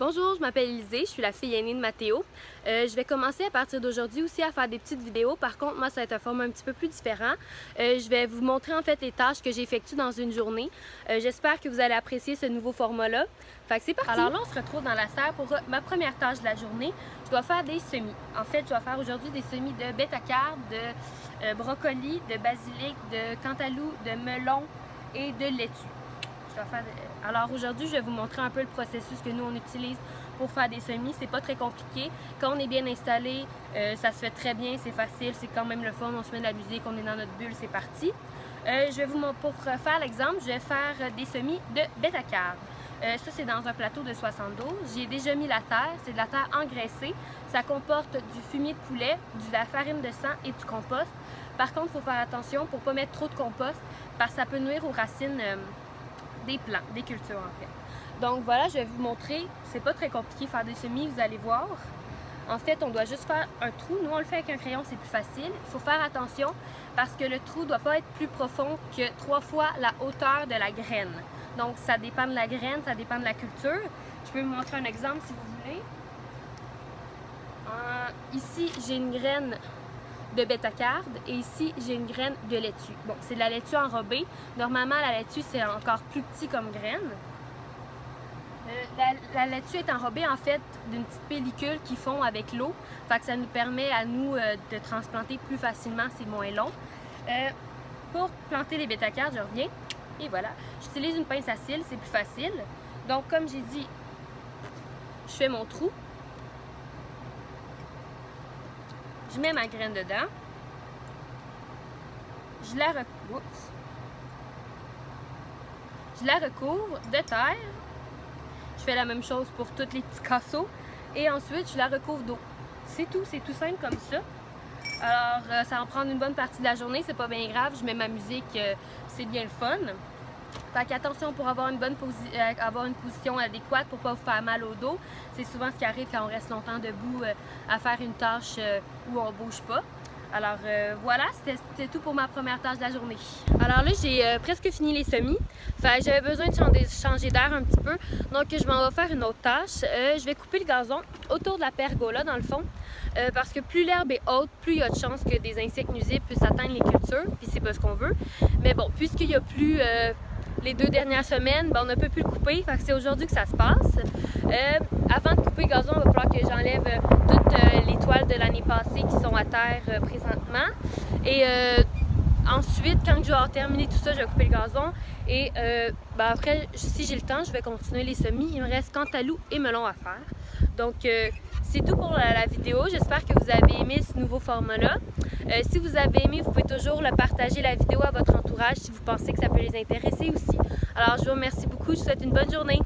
Bonjour, je m'appelle Élisée, je suis la fille aînée de Mathéo. Je vais commencer à partir d'aujourd'hui aussi à faire des petites vidéos. Par contre, moi, ça va être un format un petit peu plus différent. Je vais vous montrer en fait les tâches que j'effectue dans une journée. J'espère que vous allez apprécier ce nouveau format-là. Fait que c'est parti! Alors là, on se retrouve dans la serre pour ma première tâche de la journée. Je dois faire des semis. En fait, je dois faire aujourd'hui des semis de bêta-carbe, de brocoli, de basilic, de cantaloupe, de melon et de laitue. Alors aujourd'hui, je vais vous montrer un peu le processus que nous on utilise pour faire des semis. C'est pas très compliqué. Quand on est bien installé, ça se fait très bien, c'est facile, c'est quand même le fun. On se met de la musique, on est dans notre bulle, c'est parti. Pour faire l'exemple, je vais faire des semis de bêta-carbe. Ça, c'est dans un plateau de 72. J'y ai déjà mis la terre. C'est de la terre engraissée. Ça comporte du fumier de poulet, de la farine de sang et du compost. Par contre, il faut faire attention pour ne pas mettre trop de compost parce que ça peut nuire aux racines des plants, des cultures en fait. Donc voilà, je vais vous montrer. C'est pas très compliqué faire des semis, vous allez voir. En fait, on doit juste faire un trou. Nous, on le fait avec un crayon, c'est plus facile. Il faut faire attention parce que le trou ne doit pas être plus profond que 3 fois la hauteur de la graine. Donc, ça dépend de la graine, ça dépend de la culture. Je peux vous montrer un exemple si vous voulez. Ici, j'ai une graine de bêta-carbe et ici, j'ai une graine de laitue. Bon, c'est de la laitue enrobée. Normalement, la laitue, c'est encore plus petit comme graine. La laitue est enrobée en fait d'une petite pellicule qui fond avec l'eau. Fait que ça nous permet à nous de transplanter plus facilement, c'est moins long. Pour planter les bêta-carbes, je reviens. Et voilà, j'utilise une pince à cils, c'est plus facile. Donc comme j'ai dit, je fais mon trou. Je mets ma graine dedans. Je la recouvre de terre. Je fais la même chose pour tous les petits casseaux. Et ensuite, je la recouvre d'eau. C'est tout simple comme ça. Alors, ça va en prendre une bonne partie de la journée, c'est pas bien grave. Je mets ma musique, c'est bien le fun. Fait qu'attention pour avoir une position adéquate pour ne pas vous faire mal au dos. C'est souvent ce qui arrive quand on reste longtemps debout à faire une tâche où on ne bouge pas. Alors voilà, c'était tout pour ma première tâche de la journée. Alors là, j'ai presque fini les semis. J'avais besoin de changer d'air un petit peu. Donc je m'en vais faire une autre tâche. Je vais couper le gazon autour de la pergola dans le fond. Parce que plus l'herbe est haute, plus il y a de chances que des insectes nuisibles puissent atteindre les cultures. Puis c'est pas ce qu'on veut. Mais bon, puisqu'il n'y a plus les 2 dernières semaines, on ne peut plus le couper. Fait que c'est aujourd'hui que ça se passe. Avant de couper le gazon, il va falloir que j'enlève toutes les toiles de l'année passée qui sont à terre présentement. Et ensuite, quand je vais avoir terminé tout ça, je vais couper le gazon. Et après, si j'ai le temps, je vais continuer les semis. Il me reste cantaloupe et melon à faire. Donc, c'est tout pour la vidéo. J'espère que vous avez aimé ce nouveau format-là. Si vous avez aimé, vous pouvez toujours le partager la vidéo à votre entourage si vous pensez que ça peut les intéresser aussi. Alors, je vous remercie beaucoup. Je vous souhaite une bonne journée.